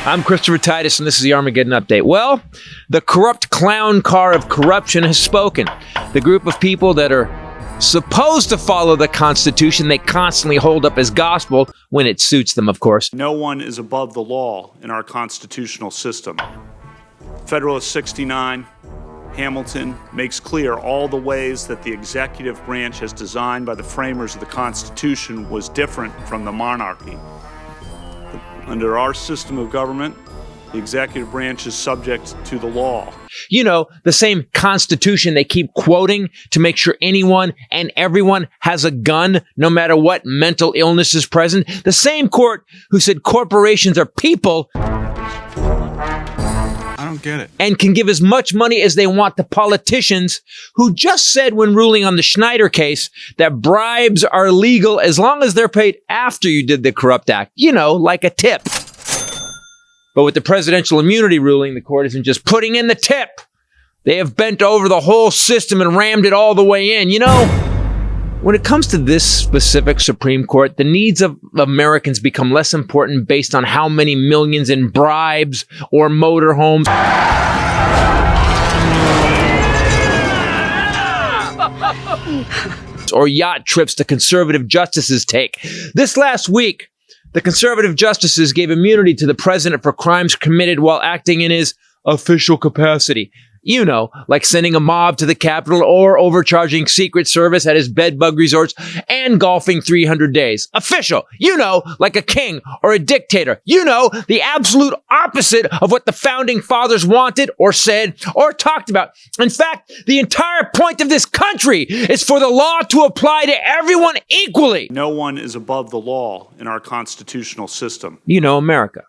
I'm Christopher Titus, and this is the Armageddon Update. Well, the corrupt clown car of corruption has spoken. The group of people that are supposed to follow the Constitution, they constantly hold up as gospel when it suits them, of course. No one is above the law in our constitutional system. Federalist 69, Hamilton, makes clear all the ways that the executive branch as designed by the framers of the Constitution was different from the monarchy. Under our system of government, the executive branch is subject to the law. You know, the same Constitution they keep quoting to make sure anyone and everyone has a gun, no matter what mental illness is present. The same court who said corporations are people. I don't get it. And can give as much money as they want to politicians who just said when ruling on the Schneider case that bribes are legal as long as they're paid after you did the corrupt act. You know, like a tip. But with the presidential immunity ruling, the court isn't just putting in the tip. They have bent over the whole system and rammed it all the way in. You know, when it comes to this specific Supreme Court, the needs of Americans become less important based on how many millions in bribes or motorhomes or yacht trips the conservative justices take. This last week, the conservative justices gave immunity to the president for crimes committed while acting in his official capacity. You know, like sending a mob to the Capitol or overcharging Secret Service at his bedbug resorts and golfing 300 days. Official, you know, like a king or a dictator. You know, the absolute opposite of what the founding fathers wanted or said or talked about. In fact, the entire point of this country is for the law to apply to everyone equally. No one is above the law in our constitutional system. You know, America.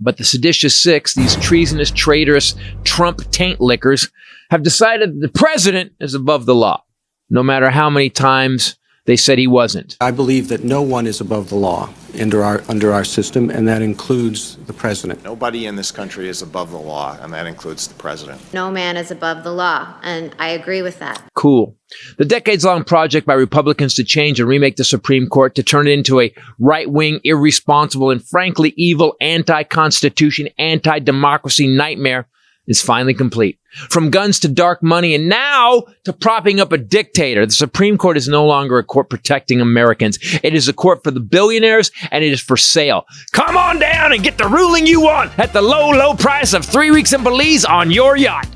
But the seditious six, these treasonous, traitorous Trump taint lickers, have decided that the president is above the law, no matter how many times they said he wasn't. I believe that no one is above the law under our system, and that includes the president. Nobody in this country is above the law, and that includes the president. No man is above the law, and I agree with that. Cool. The decades-long project by Republicans to change and remake the Supreme Court to turn it into a right-wing, irresponsible, and frankly evil anti-constitution, anti-democracy nightmare is finally complete. From guns to dark money and now to propping up a dictator, the Supreme Court is no longer a court protecting Americans. It is a court for the billionaires, and it is for sale. Come on down and get the ruling you want at the low, low price of 3 weeks in Belize on your yacht.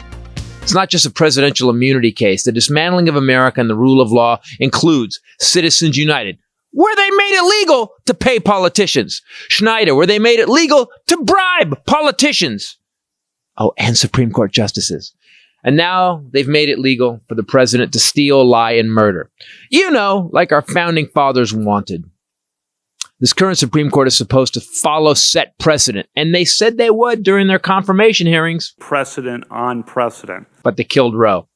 It's not just a presidential immunity case. The dismantling of America and the rule of law includes Citizens United, where they made it legal to pay politicians. Schneider, where they made it legal to bribe politicians. Oh, and Supreme Court justices. And now they've made it legal for the president to steal, lie, and murder. You know, like our founding fathers wanted. This current Supreme Court is supposed to follow set precedent, and they said they would during their confirmation hearings. Precedent on precedent. But they killed Roe.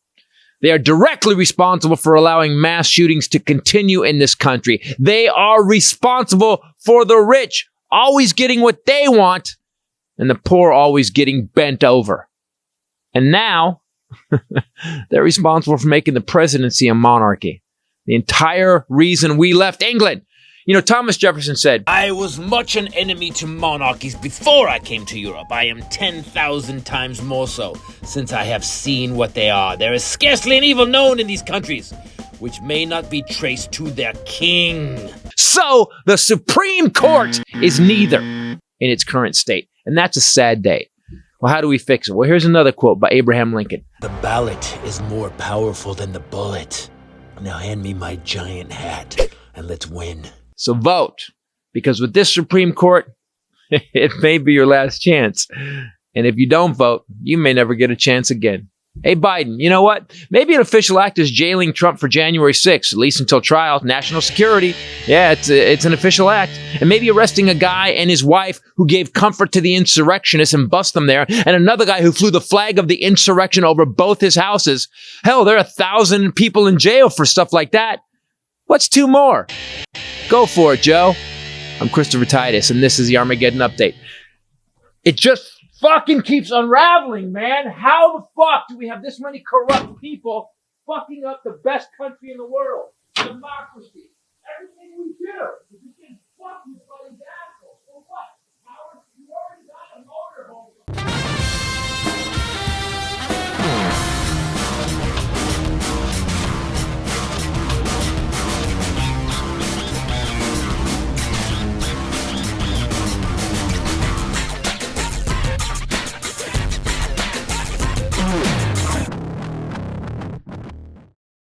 They are directly responsible for allowing mass shootings to continue in this country. They are responsible for the rich always getting what they want, and the poor always getting bent over. And now, they're responsible for making the presidency a monarchy. The entire reason we left England. You know, Thomas Jefferson said, I was much an enemy to monarchies before I came to Europe. I am 10,000 times more so, since I have seen what they are. There is scarcely an evil known in these countries, which may not be traced to their king. So, the Supreme Court is neither in its current state. And that's a sad day. Well, how do we fix it? Well, here's another quote by Abraham Lincoln. The ballot is more powerful than the bullet. Now hand me my giant hat and let's win. So vote, because with this Supreme Court, it may be your last chance. And if you don't vote, you may never get a chance again. Hey, Biden, you know what? Maybe an official act is jailing Trump for January 6th, at least until trial. National security. Yeah, it's an official act. And maybe arresting a guy and his wife who gave comfort to the insurrectionists and bust them there, and another guy who flew the flag of the insurrection over both his houses. Hell, there are 1,000 people in jail for stuff like that. What's two more? Go for it, Joe. I'm Christopher Titus, and this is the Armageddon Update. It just fucking keeps unraveling, man. How the fuck do we have this many corrupt people fucking up the best country in the world? Democracy. Everything we do.